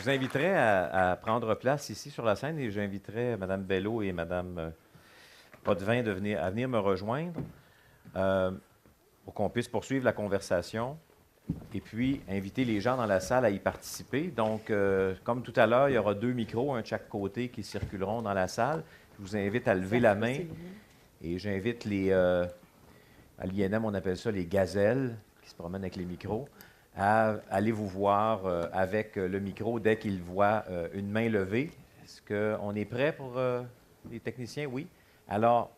vous inviterai à prendre place ici sur la scène et j'inviterai Mme Bello et Mme Potvin à venir me rejoindre pour qu'on puisse poursuivre la conversation et puis inviter les gens dans la salle à y participer. Donc, comme tout à l'heure, il y aura 2 micros, un de chaque côté, qui circuleront dans la salle. Je vous invite à lever la main et j'invite à l'INM, on appelle ça les gazelles, qui se promènent avec les micros, à aller vous voir avec le micro dès qu'ils voient une main levée. Est-ce qu'on est prêt pour les techniciens? Oui. Alors,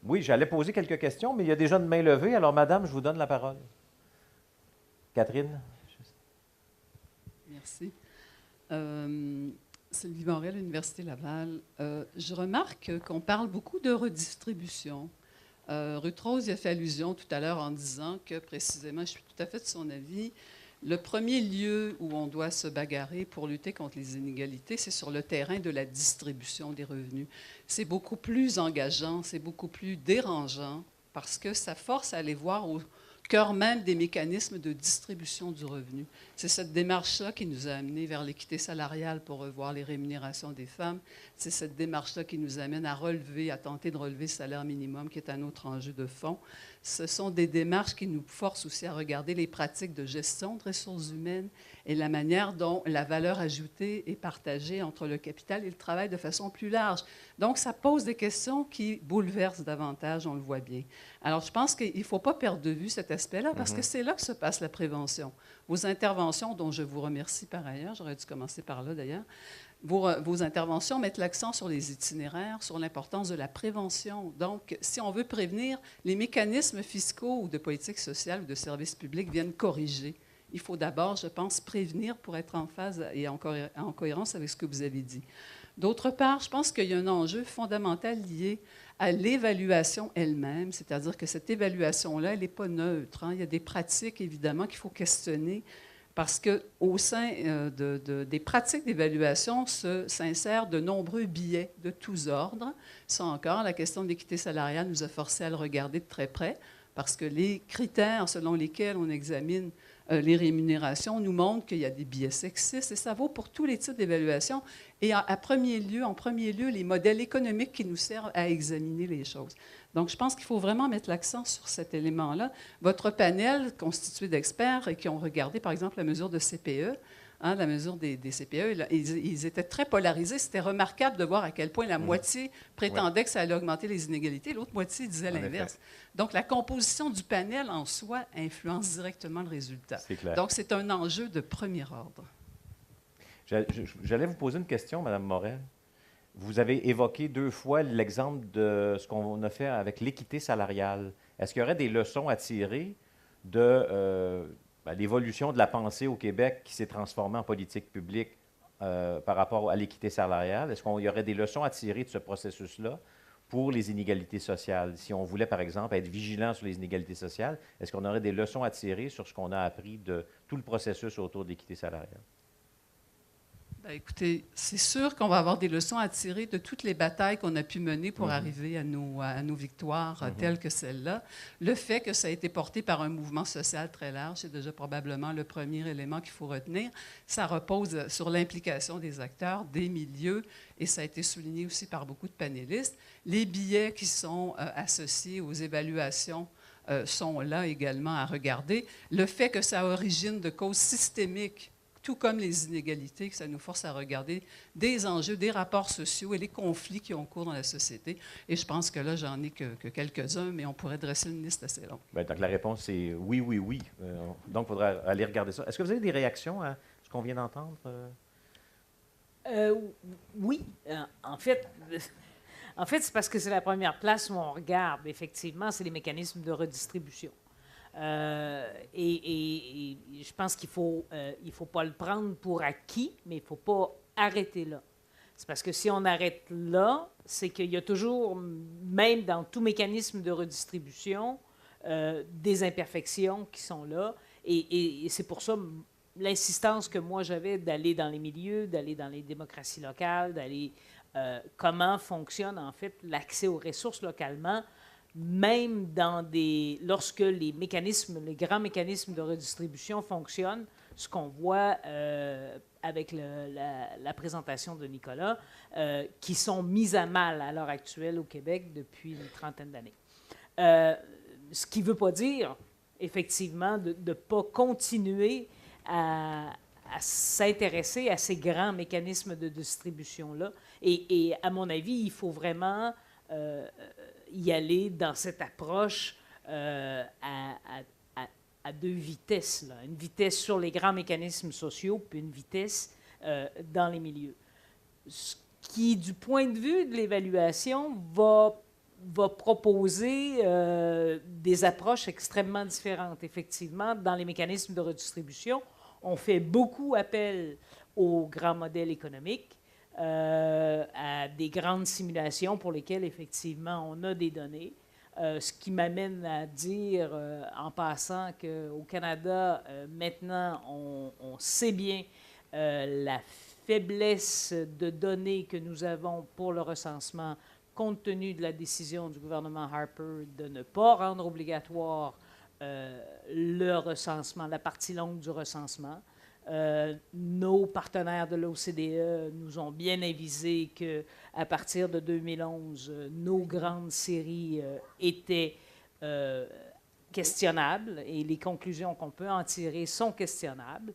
oui, j'allais poser quelques questions, mais il y a déjà une main levée. Alors, madame, je vous donne la parole. Catherine? Merci. Sylvie Morel, Université Laval. Je remarque qu'on parle beaucoup de redistribution. Ruth Rose y a fait allusion tout à l'heure en disant que, précisément, je suis tout à fait de son avis, le premier lieu où on doit se bagarrer pour lutter contre les inégalités, c'est sur le terrain de la distribution des revenus. C'est beaucoup plus engageant, c'est beaucoup plus dérangeant, parce que ça force à aller voir au cœur même des mécanismes de distribution du revenu. C'est cette démarche-là qui nous a amenés vers l'équité salariale pour revoir les rémunérations des femmes. C'est cette démarche-là qui nous amène à tenter de relever le salaire minimum, qui est un autre enjeu de fond. Ce sont des démarches qui nous forcent aussi à regarder les pratiques de gestion de ressources humaines et la manière dont la valeur ajoutée est partagée entre le capital et le travail de façon plus large. Donc, ça pose des questions qui bouleversent davantage, on le voit bien. Alors, je pense qu'il ne faut pas perdre de vue cet aspect-là, parce que c'est là que se passe la prévention. Vos interventions, dont je vous remercie par ailleurs, j'aurais dû commencer par là d'ailleurs, vos interventions mettent l'accent sur les itinéraires, sur l'importance de la prévention. Donc, si on veut prévenir, les mécanismes fiscaux ou de politique sociale ou de services publics viennent corriger. Il faut d'abord, je pense, prévenir pour être en phase et en cohérence avec ce que vous avez dit. D'autre part, je pense qu'il y a un enjeu fondamental lié à l'évaluation elle-même, c'est-à-dire que cette évaluation-là, elle n'est pas neutre. Il y a des pratiques, évidemment, qu'il faut questionner, parce qu'au sein des pratiques d'évaluation s'insèrent de nombreux biais de tous ordres. Ça encore, la question de l'équité salariale nous a forcés à le regarder de très près, parce que les critères selon lesquels on examine les rémunérations nous montrent qu'il y a des biais sexistes, et ça vaut pour tous les types d'évaluation. Et en premier lieu, les modèles économiques qui nous servent à examiner les choses. Donc, je pense qu'il faut vraiment mettre l'accent sur cet élément-là. Votre panel, constitué d'experts qui ont regardé, par exemple, la mesure de CPE, la mesure des CPE, ils étaient très polarisés. C'était remarquable de voir à quel point la moitié prétendait que ça allait augmenter les inégalités, l'autre moitié disait l'inverse. Donc, la composition du panel en soi influence directement le résultat. C'est clair. Donc, c'est un enjeu de premier ordre. J'allais vous poser une question, Mme Morel. Vous avez évoqué 2 fois l'exemple de ce qu'on a fait avec l'équité salariale. Est-ce qu'il y aurait des leçons à tirer de l'évolution de la pensée au Québec qui s'est transformée en politique publique par rapport à l'équité salariale? Est-ce qu'il y aurait des leçons à tirer de ce processus-là pour les inégalités sociales? Si on voulait, par exemple, être vigilant sur les inégalités sociales, est-ce qu'on aurait des leçons à tirer sur ce qu'on a appris de tout le processus autour de l'équité salariale? Bien, écoutez, c'est sûr qu'on va avoir des leçons à tirer de toutes les batailles qu'on a pu mener pour arriver à nos victoires telles que celle-là. Le fait que ça a été porté par un mouvement social très large, c'est déjà probablement le premier élément qu'il faut retenir. Ça repose sur l'implication des acteurs, des milieux, et ça a été souligné aussi par beaucoup de panélistes. Les biais qui sont associés aux évaluations sont là également à regarder. Le fait que ça origine de causes systémiques, tout comme les inégalités, que ça nous force à regarder des enjeux, des rapports sociaux et les conflits qui ont cours dans la société. Et je pense que là, j'en ai que quelques-uns, mais on pourrait dresser une liste assez longue. Bien, donc la réponse, c'est oui, oui, oui. Donc, il faudra aller regarder ça. Est-ce que vous avez des réactions à ce qu'on vient d'entendre? Oui. En fait, c'est parce que c'est la première place où on regarde. Effectivement, c'est les mécanismes de redistribution. Et je pense qu'il faut pas le prendre pour acquis, mais il ne faut pas arrêter là. C'est parce que si on arrête là, c'est qu'il y a toujours, même dans tout mécanisme de redistribution, des imperfections qui sont là. Et c'est pour ça l'insistance que moi j'avais d'aller dans les milieux, d'aller dans les démocraties locales, d'aller comment fonctionne en fait l'accès aux ressources localement, même lorsque les grands mécanismes de redistribution fonctionnent, ce qu'on voit avec la présentation de Nicolas, qui sont mises à mal à l'heure actuelle au Québec depuis une trentaine d'années. Ce qui ne veut pas dire, effectivement, de ne pas continuer à s'intéresser à ces grands mécanismes de distribution-là. Et à mon avis, il faut vraiment y aller dans cette approche à deux vitesses, là. Une vitesse sur les grands mécanismes sociaux, puis une vitesse dans les milieux. Ce qui, du point de vue de l'évaluation, va proposer des approches extrêmement différentes. Effectivement, dans les mécanismes de redistribution, on fait beaucoup appel aux grands modèles économiques, à des grandes simulations pour lesquelles, effectivement, on a des données. Ce qui m'amène à dire, en passant, qu'au Canada, maintenant, on sait bien la faiblesse de données que nous avons pour le recensement, compte tenu de la décision du gouvernement Harper de ne pas rendre obligatoire le recensement, la partie longue du recensement. Nos partenaires de l'OCDE nous ont bien avisé qu'à partir de 2011, nos grandes séries étaient questionnables et les conclusions qu'on peut en tirer sont questionnables.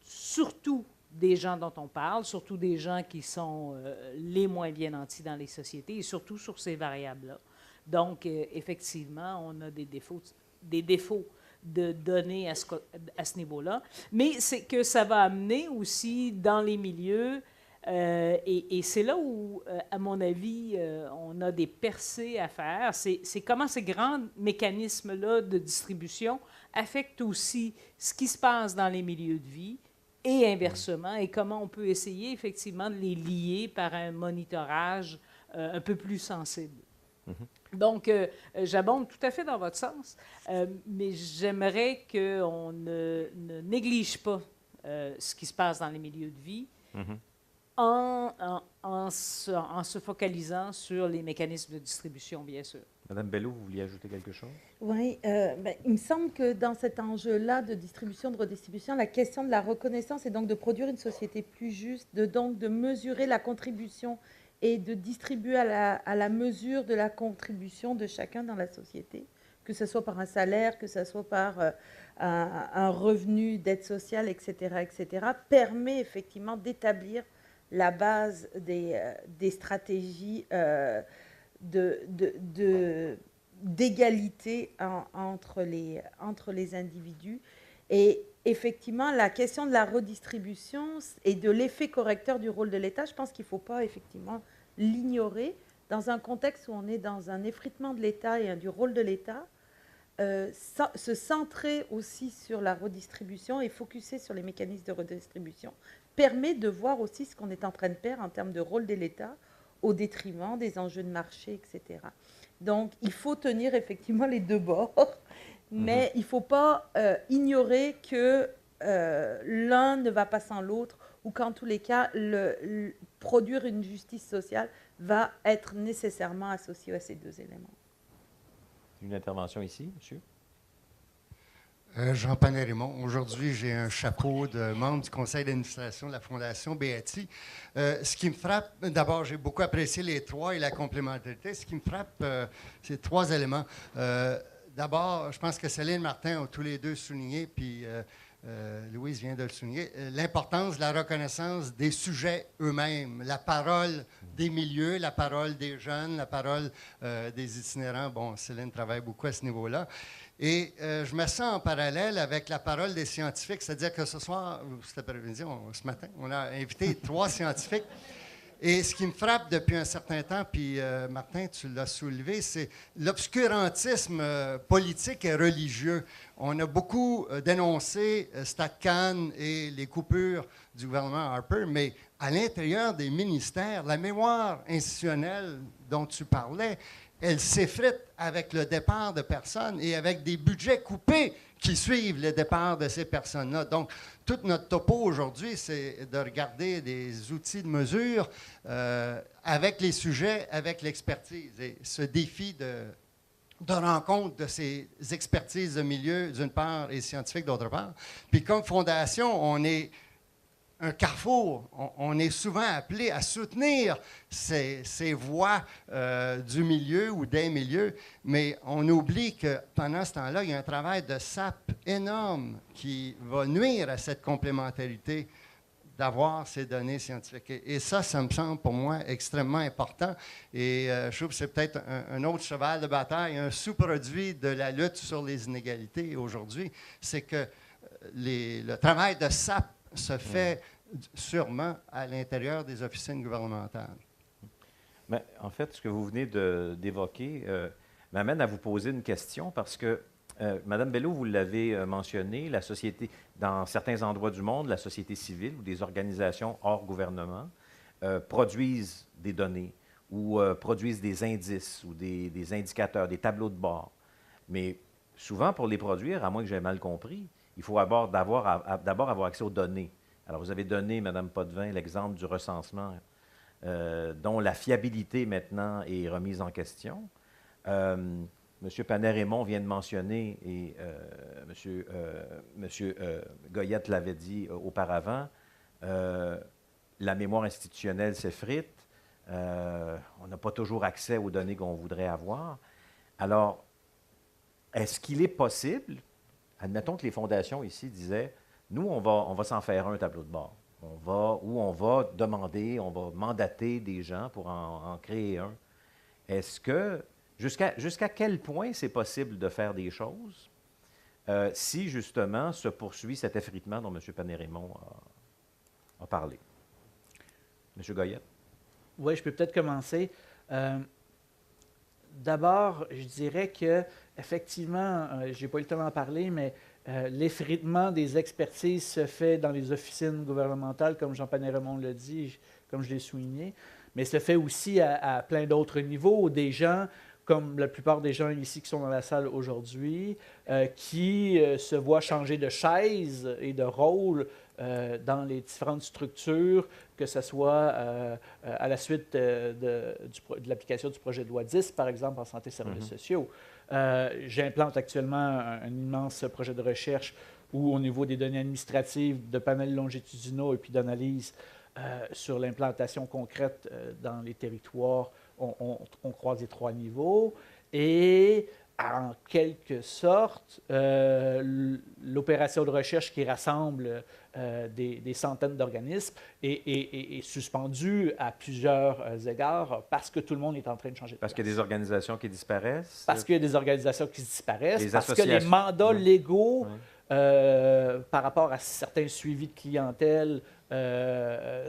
Surtout des gens dont on parle, surtout des gens qui sont les moins bien nantis dans les sociétés et surtout sur ces variables-là. Donc, effectivement, on a des défauts de données à ce niveau-là, mais c'est que ça va amener aussi dans les milieux, et c'est là où, à mon avis, on a des percées à faire, c'est comment ces grands mécanismes-là de distribution affectent aussi ce qui se passe dans les milieux de vie et inversement, et comment on peut essayer effectivement de les lier par un monitorage un peu plus sensible. Donc, j'abonde tout à fait dans votre sens, mais j'aimerais qu'on ne néglige pas ce qui se passe dans les milieux de vie en se focalisant sur les mécanismes de distribution, bien sûr. Madame Bello, vous vouliez ajouter quelque chose? Oui, il me semble que dans cet enjeu-là de distribution, de redistribution, la question de la reconnaissance est donc de produire une société plus juste, donc de mesurer la contribution et de distribuer à la mesure de la contribution de chacun dans la société, que ce soit par un salaire, que ce soit par un revenu d'aide sociale, etc., permet effectivement d'établir la base des stratégies d'égalité entre les individus. Et effectivement, la question de la redistribution et de l'effet correcteur du rôle de l'État, je pense qu'il ne faut pas effectivement l'ignorer. Dans un contexte où on est dans un effritement de l'État et du rôle de l'État, se centrer aussi sur la redistribution et focuser sur les mécanismes de redistribution permet de voir aussi ce qu'on est en train de faire en termes de rôle de l'État au détriment des enjeux de marché, etc. Donc, il faut tenir effectivement les deux bords, mais il ne faut pas ignorer que l'un ne va pas sans l'autre, ou qu'en tous les cas, produire une justice sociale va être nécessairement associé à ces deux éléments. Une intervention ici, monsieur? Jean Panet-Raymond. Aujourd'hui, j'ai un chapeau de membre du conseil d'administration de la Fondation Beatty. Ce qui me frappe, d'abord, j'ai beaucoup apprécié les trois et la complémentarité. Ce qui me frappe, c'est trois éléments. D'abord, je pense que Céline et Martin ont tous les deux souligné, puis Louise vient de le souligner, l'importance de la reconnaissance des sujets eux-mêmes, la parole des milieux, la parole des jeunes, la parole des itinérants. Bon, Céline travaille beaucoup à ce niveau-là. Et je me sens en parallèle avec la parole des scientifiques, c'est-à-dire que ce soir, cet après-midi, ce matin, on a invité trois scientifiques. Et ce qui me frappe depuis un certain temps, puis Martin, tu l'as soulevé, c'est l'obscurantisme politique et religieux. On a beaucoup dénoncé StatCan et les coupures du gouvernement Harper, mais à l'intérieur des ministères, la mémoire institutionnelle dont tu parlais, elle s'effrite avec le départ de personnes et avec des budgets coupés qui suivent le départ de ces personnes-là. Donc, toute notre topo aujourd'hui, c'est de regarder des outils de mesure avec les sujets, avec l'expertise. Et ce défi de rencontre de ces expertises de milieu, d'une part, et scientifiques, d'autre part. Puis comme fondation, on est un carrefour. On est souvent appelé à soutenir ces voix du milieu ou des milieux, mais on oublie que pendant ce temps-là, il y a un travail de sape énorme qui va nuire à cette complémentarité d'avoir ces données scientifiques. Et ça me semble pour moi extrêmement important. Et je trouve que c'est peut-être un autre cheval de bataille, un sous-produit de la lutte sur les inégalités aujourd'hui, c'est que le travail de SAP se fait sûrement à l'intérieur des officines gouvernementales. Mais, en fait, ce que vous venez d'évoquer m'amène à vous poser une question parce que, Madame Bello, vous l'avez mentionné, la société, dans certains endroits du monde, la société civile ou des organisations hors gouvernement produisent des données ou produisent des indices ou des indicateurs, des tableaux de bord. Mais souvent, pour les produire, à moins que j'ai mal compris, il faut d'abord avoir accès aux données. Alors, vous avez donné, Mme Potvin, l'exemple du recensement, dont la fiabilité maintenant est remise en question. M. Panay-Raymond vient de mentionner, et M. Goyette l'avait dit auparavant, la mémoire institutionnelle s'effrite, on n'a pas toujours accès aux données qu'on voudrait avoir. Alors, est-ce qu'il est possible, admettons que les fondations ici disaient, nous, on va s'en faire un tableau de bord. On va demander, on va mandater des gens pour en créer un. Est-ce que, jusqu'à quel point c'est possible de faire des choses si, justement, se poursuit cet effritement dont M. Panay-Raymond a parlé? M. Goyette? Oui, je peux peut-être commencer. D'abord, je dirais que effectivement, je n'ai pas eu le temps d'en parler, mais l'effritement des expertises se fait dans les officines gouvernementales, comme Jean Panay-Raymond l'a dit, comme je l'ai souligné, mais se fait aussi à plein d'autres niveaux. Des gens, comme la plupart des gens ici qui sont dans la salle aujourd'hui, qui se voient changer de chaise et de rôle dans les différentes structures, que ce soit à la suite de l'application du projet de loi 10, par exemple, en santé et services sociaux. J'implante actuellement un immense projet de recherche où, au niveau des données administratives, de panels longitudinaux et puis d'analyse sur l'implantation concrète dans les territoires, on croise les 3 niveaux. Et en quelque sorte, l'opération de recherche qui rassemble des centaines d'organismes est suspendue à plusieurs égards parce que tout le monde est en train de changer de place. Parce qu'il y a des organisations qui disparaissent? Parce qu'il y a des organisations qui disparaissent, parce que associations. les mandats légaux, Oui. par rapport à certains suivis de clientèle,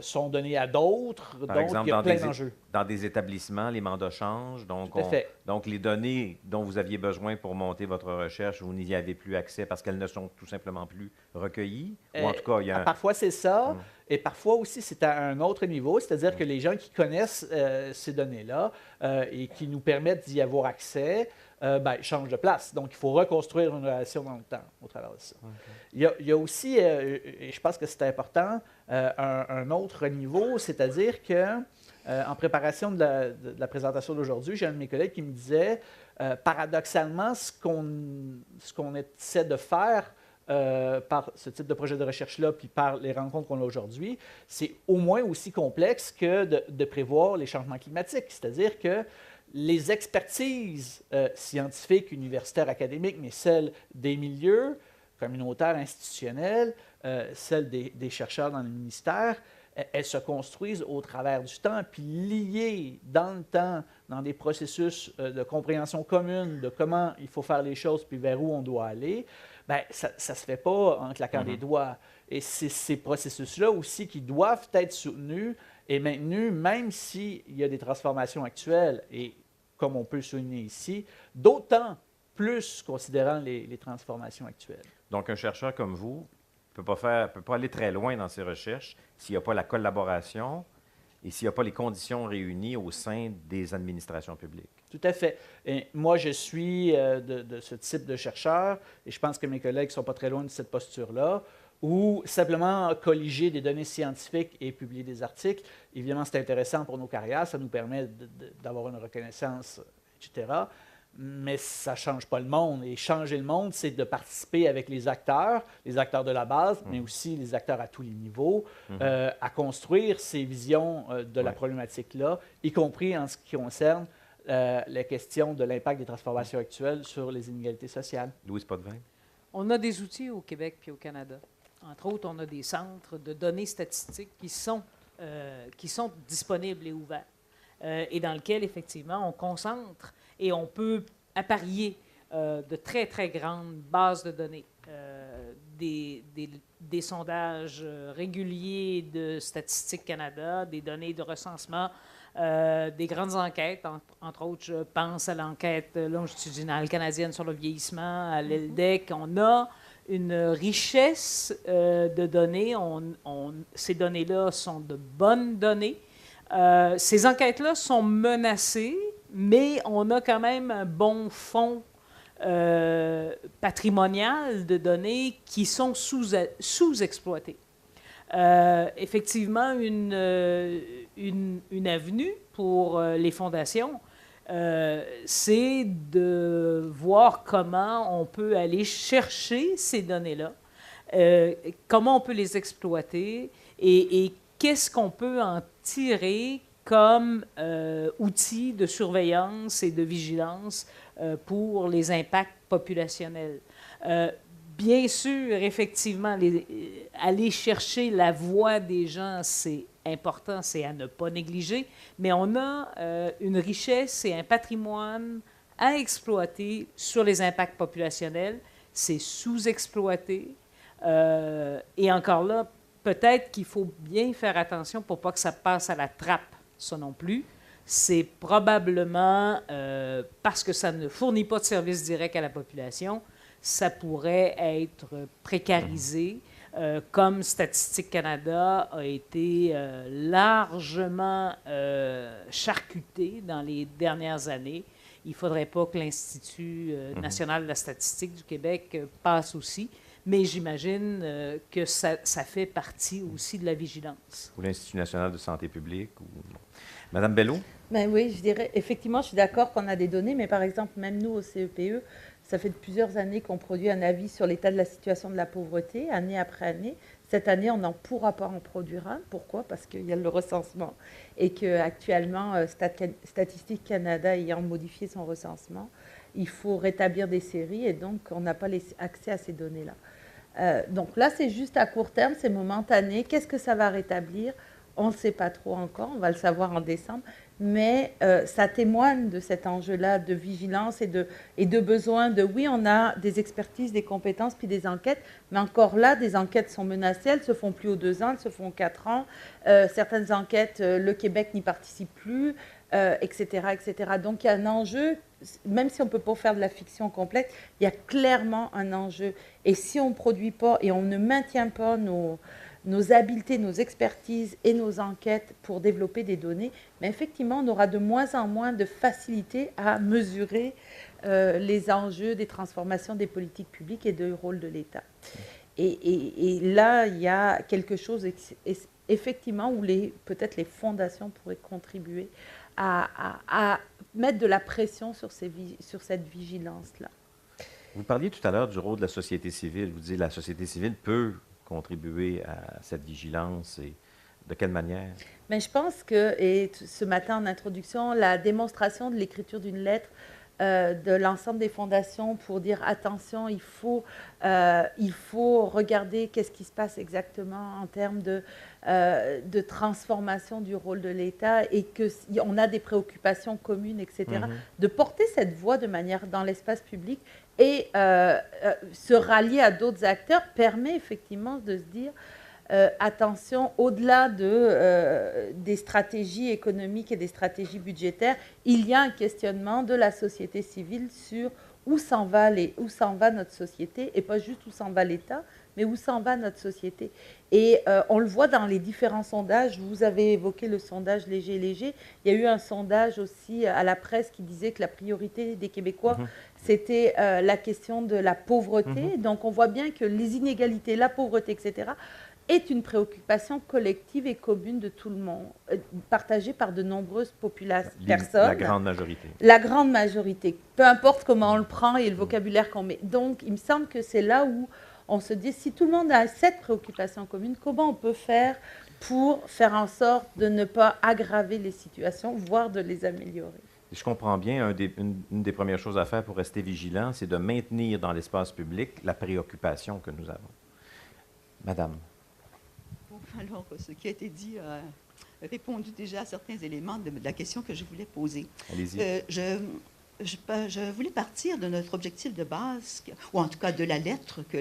sont donnés à d'autres. Par Donc, exemple, il y a plein d'enjeux. Dans des établissements, les mandats changent. Donc, Tout à fait. donc, les données dont vous aviez besoin pour monter votre recherche, vous n'y avez plus accès parce qu'elles ne sont tout simplement plus recueillies? Ou en tout cas, il y a Parfois, c'est ça. Et parfois aussi, c'est à un autre niveau, c'est-à-dire que les gens qui connaissent ces données-là et qui nous permettent d'y avoir accès, ils changent de place. Donc, il faut reconstruire une relation dans le temps au travers de ça. Okay. Il y a aussi, et je pense que c'est important, un autre niveau, c'est-à-dire que en préparation de la présentation d'aujourd'hui, j'ai un de mes collègues qui me disait, paradoxalement, ce qu'on essaie de faire par ce type de projet de recherche-là, puis par les rencontres qu'on a aujourd'hui, c'est au moins aussi complexe que de prévoir les changements climatiques. C'est-à-dire que les expertises scientifiques, universitaires, académiques, mais celles des milieux communautaires, institutionnels, celles des chercheurs dans les ministères, elles se construisent au travers du temps, puis liées dans le temps, dans des processus de compréhension commune de comment il faut faire les choses, puis vers où on doit aller. Bien, ça ne se fait pas en claquant des doigts. Et c'est ces processus-là aussi qui doivent être soutenus et maintenus, même s'il y a des transformations actuelles. Et comme on peut le souligner ici, d'autant plus considérant les transformations actuelles. Donc, un chercheur comme vous ne peut pas aller très loin dans ses recherches s'il n'y a pas la collaboration et s'il n'y a pas les conditions réunies au sein des administrations publiques. Tout à fait. Et moi, je suis de ce type de chercheur, et je pense que mes collègues ne sont pas très loin de cette posture-là, où simplement colliger des données scientifiques et publier des articles, évidemment, c'est intéressant pour nos carrières, ça nous permet d'avoir une reconnaissance, etc. mais ça ne change pas le monde. Et changer le monde, c'est de participer avec les acteurs de la base, mais aussi les acteurs à tous les niveaux, à construire ces visions de la problématique-là, y compris en ce qui concerne la question de l'impact des transformations actuelles sur les inégalités sociales. Louise Potvin. On a des outils au Québec puis au Canada. Entre autres, on a des centres de données statistiques qui sont disponibles et ouverts et dans lesquels, effectivement, on concentre et on peut apparier de très, très grandes bases de données. Des sondages réguliers de Statistique Canada, des données de recensement, des grandes enquêtes. Entre autres, je pense à l'enquête longitudinale canadienne sur le vieillissement, à l'ELDEC. On a une richesse de données. Ces données-là sont de bonnes données. Ces enquêtes-là sont menacées, mais on a quand même un bon fonds patrimonial de données qui sont sous-exploitées. Effectivement, une avenue pour les fondations, c'est de voir comment on peut aller chercher ces données-là, comment on peut les exploiter et qu'est-ce qu'on peut en tirer comme outil de surveillance et de vigilance pour les impacts populationnels. Bien sûr, effectivement, aller chercher la voix des gens, c'est important, c'est à ne pas négliger, mais on a une richesse et un patrimoine à exploiter sur les impacts populationnels. C'est sous-exploité. Et encore là, peut-être qu'il faut bien faire attention pour pas que ça passe à la trappe, ça non plus. C'est probablement parce que ça ne fournit pas de services directs à la population, ça pourrait être précarisé, comme Statistique Canada a été largement charcuté dans les dernières années. Il ne faudrait pas que l'Institut national de la statistique du Québec passe aussi, mais j'imagine que ça fait partie aussi de la vigilance. Ou l'Institut national de santé publique. Madame Bello? Ben oui, je dirais, effectivement, je suis d'accord qu'on a des données, mais par exemple, même nous, au CEPE, ça fait plusieurs années qu'on produit un avis sur l'état de la situation de la pauvreté, année après année. Cette année, on n'en pourra pas en produire un. Pourquoi? Parce qu'il y a le recensement et qu'actuellement, Statistique Canada ayant modifié son recensement, il faut rétablir des séries et donc on n'a pas accès à ces données-là. Donc là, c'est juste à court terme, c'est momentané. Qu'est-ce que ça va rétablir? On ne sait pas trop encore, on va le savoir en décembre. Mais ça témoigne de cet enjeu-là de vigilance et de besoin de, oui, on a des expertises, des compétences, puis des enquêtes, mais encore là, des enquêtes sont menacées, elles ne se font plus aux 2 ans, elles se font aux 4 ans. Certaines enquêtes, le Québec n'y participe plus, etc., etc. Donc, il y a un enjeu, même si on ne peut pas faire de la fiction complète, il y a clairement un enjeu. Et si on ne produit pas et on ne maintient pas nos habiletés, nos expertises et nos enquêtes pour développer des données, mais effectivement, on aura de moins en moins de facilité à mesurer les enjeux des transformations des politiques publiques et du rôle de l'État. Et là, il y a quelque chose, effectivement, où peut-être les fondations pourraient contribuer à mettre de la pression sur cette vigilance-là. Vous parliez tout à l'heure du rôle de la société civile. Vous disiez que la société civile peut contribuer à cette vigilance et de quelle manière? Mais je pense que, et ce matin en introduction, la démonstration de l'écriture d'une lettre de l'ensemble des fondations pour dire attention, il faut regarder qu'est-ce qui se passe exactement en termes de transformation du rôle de l'État et qu'on a des préoccupations communes, etc. De porter cette voix de manière dans l'espace public et se rallier à d'autres acteurs permet effectivement de se dire attention, au-delà des stratégies économiques et des stratégies budgétaires, il y a un questionnement de la société civile sur où s'en va notre société, et pas juste où s'en va l'État, mais où s'en va notre société. Et on le voit dans les différents sondages. Vous avez évoqué le sondage Léger. Il y a eu un sondage aussi à la presse qui disait que la priorité des Québécois, c'était la question de la pauvreté. Donc on voit bien que les inégalités, la pauvreté, etc., est une préoccupation collective et commune de tout le monde, partagée par de nombreuses personnes. La grande majorité. La grande majorité, peu importe comment on le prend et le vocabulaire qu'on met. Donc, il me semble que c'est là où on se dit, si tout le monde a cette préoccupation commune, comment on peut faire pour faire en sorte de ne pas aggraver les situations, voire de les améliorer? Si je comprends bien, une des premières choses à faire pour rester vigilant, c'est de maintenir dans l'espace public la préoccupation que nous avons. Madame. Bon, alors, ce qui a été dit a répondu déjà à certains éléments de la question que je voulais poser. Allez-y. Je voulais partir de notre objectif de base, ou en tout cas de la lettre que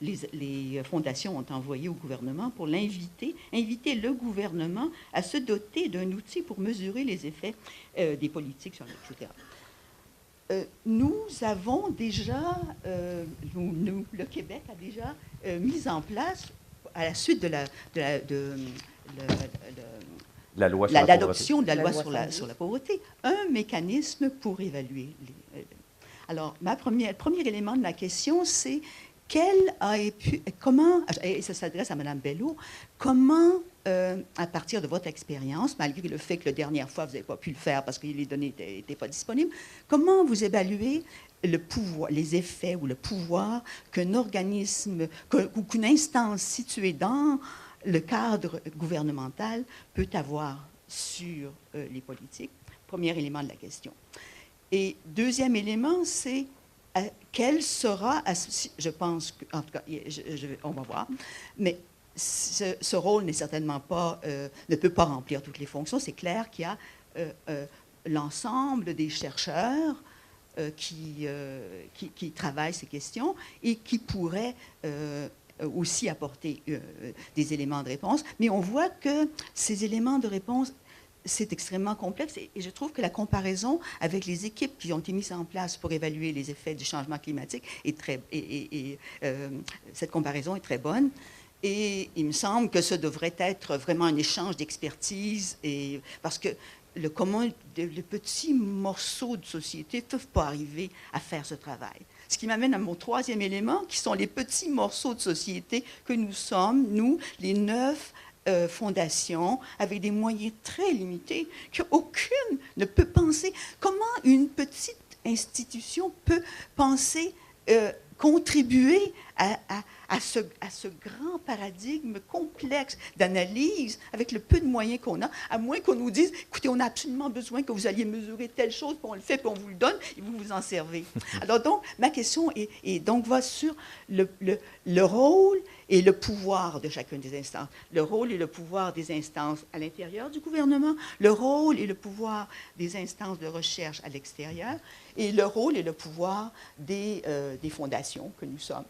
les fondations ont envoyée au gouvernement pour inviter le gouvernement à se doter d'un outil pour mesurer les effets des politiques, etc. Nous avons déjà, le Québec a déjà mis en place, à la suite de l'adoption de la loi sur la pauvreté, un mécanisme pour évaluer. Alors, le premier élément de la question, c'est comment, et ça s'adresse à Mme Bello, comment, à partir de votre expérience, malgré le fait que la dernière fois, vous n'avez pas pu le faire parce que les données n'étaient pas disponibles, comment vous évaluez le pouvoir, les effets ou le pouvoir qu'un organisme ou qu'une instance située dans le cadre gouvernemental peut avoir sur les politiques? Premier élément de la question. Et deuxième élément, c'est quel sera, je pense, en tout cas, on va voir, mais ce rôle n'est certainement pas, ne peut pas remplir toutes les fonctions. C'est clair qu'il y a l'ensemble des chercheurs qui travaillent ces questions et qui pourraient aussi apporter des éléments de réponse. Mais on voit que ces éléments de réponse, c'est extrêmement complexe et je trouve que la comparaison avec les équipes qui ont été mises en place pour évaluer les effets du changement climatique cette comparaison est très bonne. Et il me semble que ce devrait être vraiment un échange d'expertise parce que les petits morceaux de société ne peuvent pas arriver à faire ce travail. Ce qui m'amène à mon troisième élément, qui sont les petits morceaux de société que nous sommes, nous, les 9 fondations, avec des moyens très limités, qu'aucune ne peut penser. Comment une petite institution peut penser contribuer à ce grand paradigme complexe d'analyse avec le peu de moyens qu'on a, à moins qu'on nous dise, écoutez, on a absolument besoin que vous alliez mesurer telle chose, puis on le fait, puis on vous le donne, et vous vous en servez. Alors donc, ma question va sur le rôle et le pouvoir de chacune des instances. Le rôle et le pouvoir des instances à l'intérieur du gouvernement, le rôle et le pouvoir des instances de recherche à l'extérieur, et le rôle et le pouvoir des fondations que nous sommes.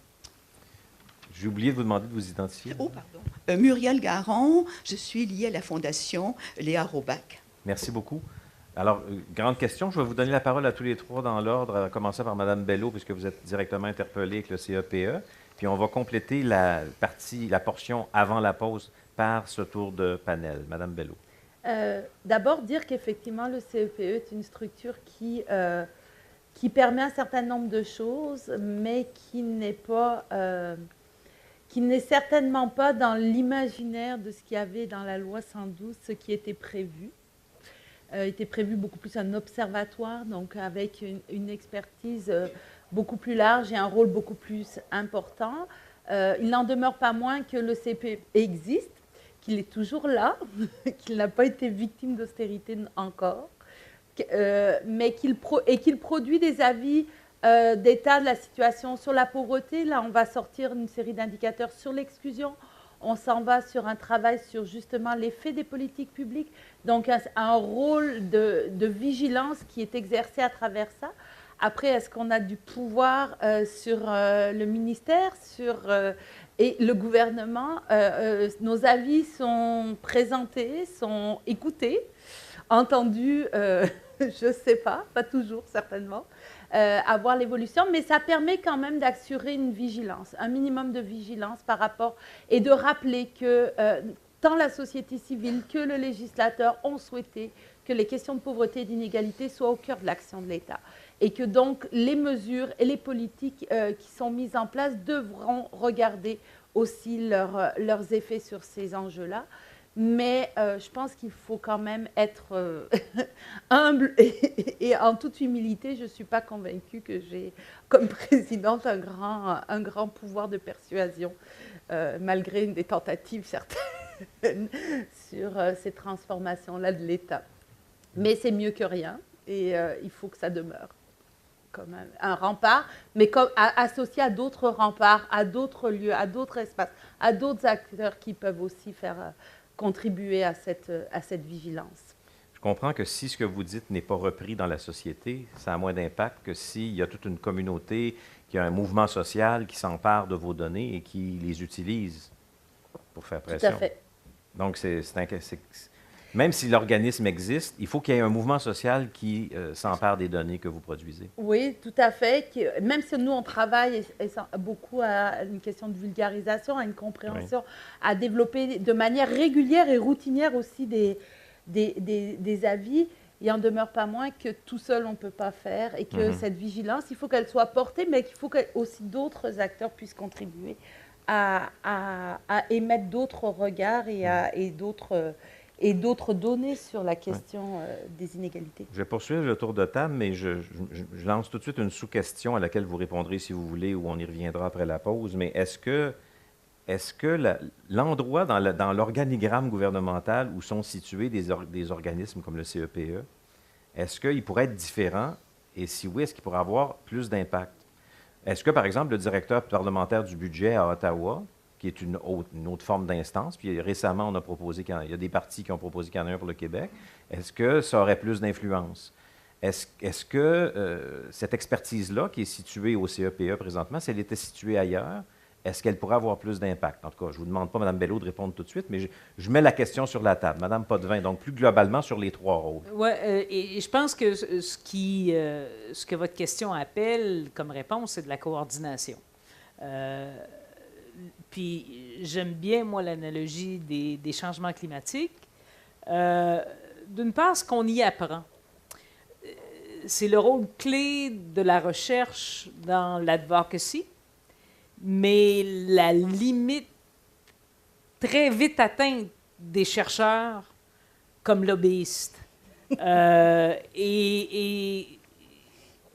J'ai oublié de vous demander de vous identifier. Oh, pardon. Muriel Garon, je suis liée à la Fondation Léa Robach. Merci beaucoup. Alors, grande question. Je vais vous donner la parole à tous les trois dans l'ordre, à commencer par Mme Bello, puisque vous êtes directement interpellée avec le CEPE. Puis on va compléter la portion avant la pause par ce tour de panel. Mme Bello. D'abord, dire qu'effectivement, le CEPE est une structure qui permet un certain nombre de choses, mais qui n'est certainement pas dans l'imaginaire de ce qu'il y avait dans la loi 112, ce qui était prévu. Était prévu beaucoup plus un observatoire, donc avec une expertise beaucoup plus large et un rôle beaucoup plus important. Il n'en demeure pas moins que le CEPE existe, qu'il est toujours là, qu'il n'a pas été victime d'austérité encore, mais qu'il produit des avis d'état de la situation sur la pauvreté. Là, on va sortir une série d'indicateurs sur l'exclusion. On s'en va sur un travail sur justement l'effet des politiques publiques. Donc, un rôle de vigilance qui est exercé à travers ça. Après, est-ce qu'on a du pouvoir sur le ministère et le gouvernement? Nos avis sont présentés, sont écoutés, entendus, je ne sais pas toujours certainement. À voir l'évolution, mais ça permet quand même d'assurer une vigilance, un minimum de vigilance par rapport, et de rappeler que tant la société civile que le législateur ont souhaité que les questions de pauvreté et d'inégalité soient au cœur de l'action de l'État. Et que donc les mesures et les politiques qui sont mises en place devront regarder aussi leurs effets sur ces enjeux-là. Mais je pense qu'il faut quand même être humble et en toute humilité, je ne suis pas convaincue que j'ai comme présidente un grand pouvoir de persuasion, malgré des tentatives certaines sur ces transformations-là de l'État. Mais c'est mieux que rien et il faut que ça demeure comme un rempart, mais associé à d'autres remparts, à d'autres lieux, à d'autres espaces, à d'autres acteurs qui peuvent aussi faire contribuer à cette vigilance. Je comprends que si ce que vous dites n'est pas repris dans la société, ça a moins d'impact que s'il y a toute une communauté, qu'il y a un mouvement social qui s'empare de vos données et qui les utilise pour faire pression. Tout à fait. Donc, même si l'organisme existe, il faut qu'il y ait un mouvement social qui s'empare des données que vous produisez. Oui, tout à fait. Même si nous, on travaille beaucoup à une question de vulgarisation, à une compréhension, oui, à développer de manière régulière et routinière aussi des avis, il n'en demeure pas moins que tout seul, on ne peut pas faire et que cette vigilance, il faut qu'elle soit portée, mais qu'il faut que aussi d'autres acteurs puissent contribuer à émettre d'autres regards et d'autres données sur la question des inégalités. Je vais poursuivre le tour de table, mais je lance tout de suite une sous-question à laquelle vous répondrez si vous voulez ou on y reviendra après la pause. Mais est-ce que l'endroit dans l'organigramme gouvernemental où sont situés des organismes comme le CEPE, est-ce qu'il pourrait être différent? Et si oui, est-ce qu'il pourrait avoir plus d'impact? Est-ce que, par exemple, le directeur parlementaire du budget à Ottawa, qui est une autre forme d'instance, puis récemment, on a proposé il y a des partis qui ont proposé qu'il y en ait un pour le Québec, est-ce que ça aurait plus d'influence? Est-ce que cette expertise-là, qui est située au CEPE présentement, si elle était située ailleurs, est-ce qu'elle pourrait avoir plus d'impact? En tout cas, je ne vous demande pas, Mme Bello, de répondre tout de suite, mais je mets la question sur la table. Mme Potvin, donc plus globalement sur les trois rôles. Oui, et je pense que ce que votre question appelle comme réponse, c'est de la coordination. Puis j'aime bien, moi, l'analogie des changements climatiques. D'une part, ce qu'on y apprend, c'est le rôle clé de la recherche dans l'advocacy, mais la limite très vite atteinte des chercheurs comme lobbyistes. Et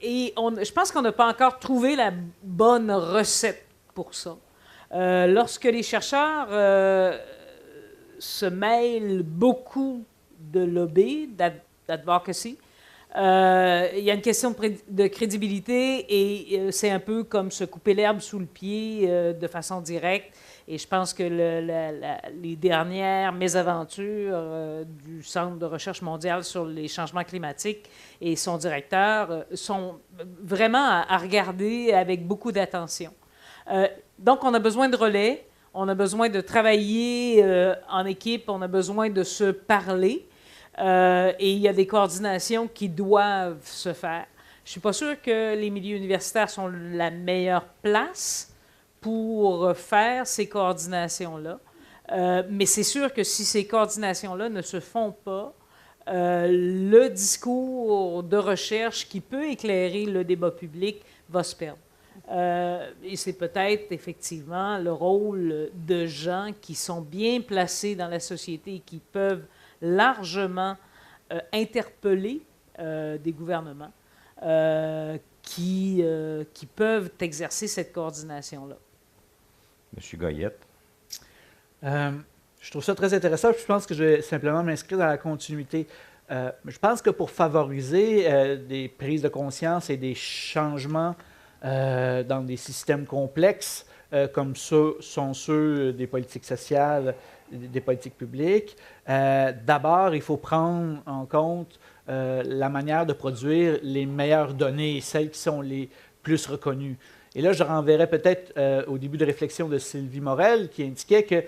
je pense qu'on n'a pas encore trouvé la bonne recette pour ça. Lorsque les chercheurs se mêlent beaucoup de lobby, d'advocacy, il y a une question de crédibilité et c'est un peu comme se couper l'herbe sous le pied de façon directe. Et je pense que les dernières mésaventures du Centre de recherche mondiale sur les changements climatiques et son directeur sont vraiment à regarder avec beaucoup d'attention. Donc, on a besoin de relais, on a besoin de travailler en équipe, on a besoin de se parler. Et il y a des coordinations qui doivent se faire. Je ne suis pas sûre que les milieux universitaires sont la meilleure place pour faire ces coordinations-là. Mais c'est sûr que si ces coordinations-là ne se font pas, le discours de recherche qui peut éclairer le débat public va se perdre. Et c'est peut-être effectivement le rôle de gens qui sont bien placés dans la société et qui peuvent largement interpeller des gouvernements qui peuvent exercer cette coordination-là. M. Goyette. Je trouve ça très intéressant. Je pense que je vais simplement m'inscrire dans la continuité. Je pense que pour favoriser des prises de conscience et des changements dans des systèmes complexes, comme sont ceux des politiques sociales, des politiques publiques, d'abord, il faut prendre en compte la manière de produire les meilleures données, celles qui sont les plus reconnues. Et là, je renverrai peut-être au début de réflexion de Sylvie Morel, qui indiquait que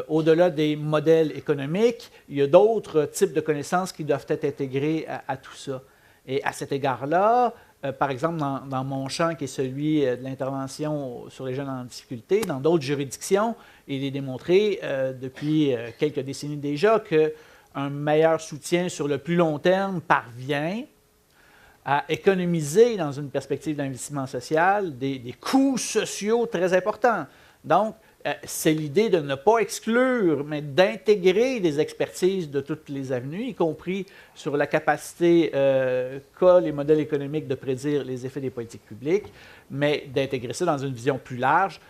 au-delà des modèles économiques, il y a d'autres types de connaissances qui doivent être intégrées à tout ça. Et à cet égard-là, par exemple, dans mon champ, qui est celui de l'intervention sur les jeunes en difficulté, dans d'autres juridictions, il est démontré depuis quelques décennies déjà qu'un meilleur soutien sur le plus long terme parvient à économiser, dans une perspective d'investissement social, des coûts sociaux très importants. Donc, c'est l'idée de ne pas exclure, mais d'intégrer des expertises de toutes les avenues, y compris sur la capacité qu'a les modèles économiques de prédire les effets des politiques publiques, mais d'intégrer ça dans une vision plus large.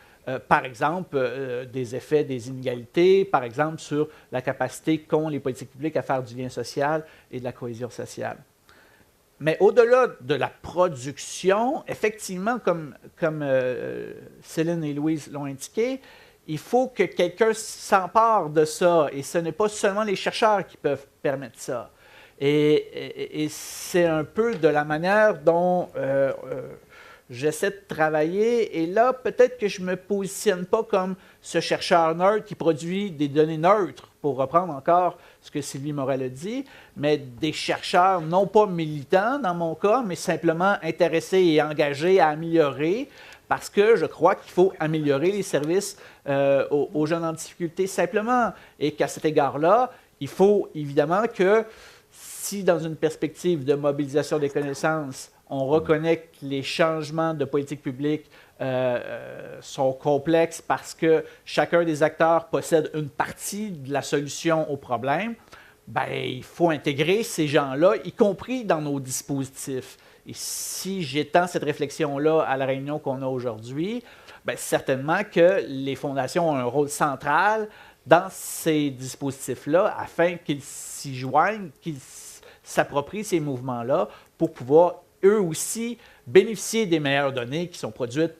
Par exemple, des effets des inégalités, par exemple, sur la capacité qu'ont les politiques publiques à faire du lien social et de la cohésion sociale. Mais au-delà de la production, effectivement, comme Céline et Louise l'ont indiqué, il faut que quelqu'un s'empare de ça, et ce n'est pas seulement les chercheurs qui peuvent permettre ça. Et c'est un peu de la manière dont j'essaie de travailler, et là, peut-être que je ne me positionne pas comme ce chercheur neutre qui produit des données neutres, pour reprendre encore ce que Sylvie Morel a dit, mais des chercheurs non pas militants dans mon cas, mais simplement intéressés et engagés à améliorer, parce que je crois qu'il faut améliorer les services aux jeunes en difficulté simplement, et qu'à cet égard-là, il faut évidemment que si dans une perspective de mobilisation des connaissances, on reconnaît que les changements de politique publique sont complexes parce que chacun des acteurs possède une partie de la solution au problème, ben, il faut intégrer ces gens-là, y compris dans nos dispositifs. Et si j'étends cette réflexion-là à la réunion qu'on a aujourd'hui, ben, certainement que les fondations ont un rôle central dans ces dispositifs-là afin qu'ils s'y joignent, qu'ils s'approprient ces mouvements-là pour pouvoir eux aussi bénéficier des meilleures données qui sont produites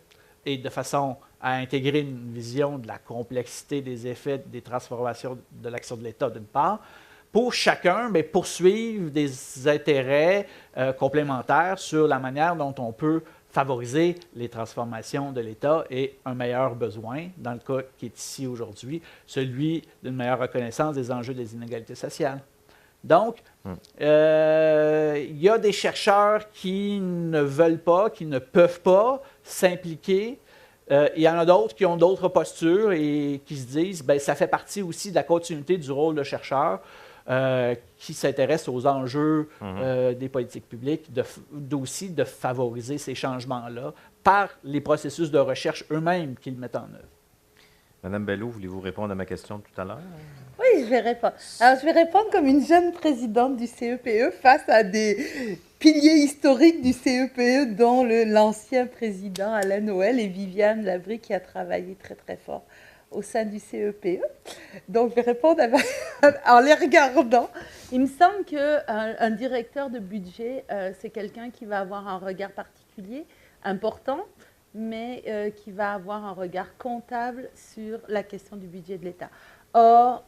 et de façon à intégrer une vision de la complexité des effets des transformations de l'action de l'État d'une part, pour chacun mais poursuivre des intérêts complémentaires sur la manière dont on peut favoriser les transformations de l'État et un meilleur besoin, dans le cas qui est ici aujourd'hui, celui d'une meilleure reconnaissance des enjeux des inégalités sociales. Donc, il y a des chercheurs qui ne veulent pas, qui ne peuvent pas s'impliquer. Il y en a d'autres qui ont d'autres postures et qui se disent ben ça fait partie aussi de la continuité du rôle de chercheur qui s'intéresse aux enjeux des politiques publiques, aussi de favoriser ces changements-là par les processus de recherche eux-mêmes qu'ils mettent en œuvre. Madame Bello, voulez-vous répondre à ma question de tout à l'heure? Oui, je vais répondre. Alors, je vais répondre comme une jeune présidente du CEPE face à des piliers historiques du CEPE, dont l'ancien président Alain Noël et Viviane Labrie, qui a travaillé très, très fort au sein du CEPE. Donc, je vais répondre en les regardant. Il me semble qu'un directeur de budget, c'est quelqu'un qui va avoir un regard particulier, important, mais qui va avoir un regard comptable sur la question du budget de l'État. Or,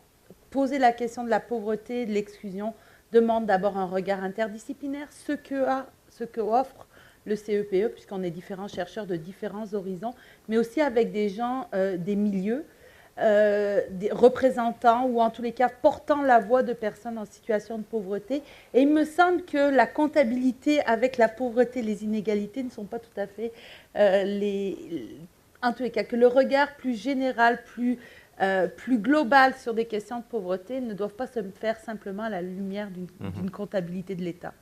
poser la question de la pauvreté et de l'exclusion demande d'abord un regard interdisciplinaire, ce que offre le CEPE, puisqu'on est différents chercheurs de différents horizons, mais aussi avec des gens des milieux, des représentants ou en tous les cas portant la voix de personnes en situation de pauvreté. Et il me semble que la comptabilité avec la pauvreté, les inégalités ne sont pas tout à fait en tous les cas, que le regard plus général, plus global sur des questions de pauvreté ne doivent pas se faire simplement à la lumière d'une comptabilité de l'État.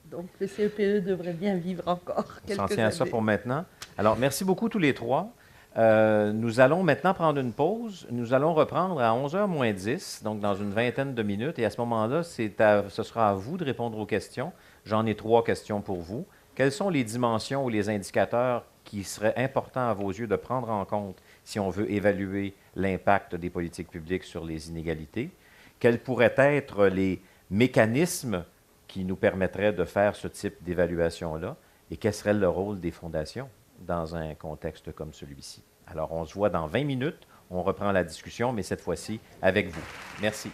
Donc le CEPE devrait bien vivre encore quelques années. On s'en tient à ça pour maintenant. Alors, merci beaucoup tous les trois. Nous allons maintenant prendre une pause. Nous allons reprendre à 11h moins 10, donc dans une vingtaine de minutes. Et à ce moment-là, ce sera à vous de répondre aux questions. J'en ai 3 questions pour vous. Quelles sont les dimensions ou les indicateurs qui seraient importants à vos yeux de prendre en compte si on veut évaluer l'impact des politiques publiques sur les inégalités? Quels pourraient être les mécanismes qui nous permettraient de faire ce type d'évaluation-là? Et quel serait le rôle des fondations dans un contexte comme celui-ci? Alors, on se voit dans 20 minutes. On reprend la discussion, mais cette fois-ci avec vous. Merci.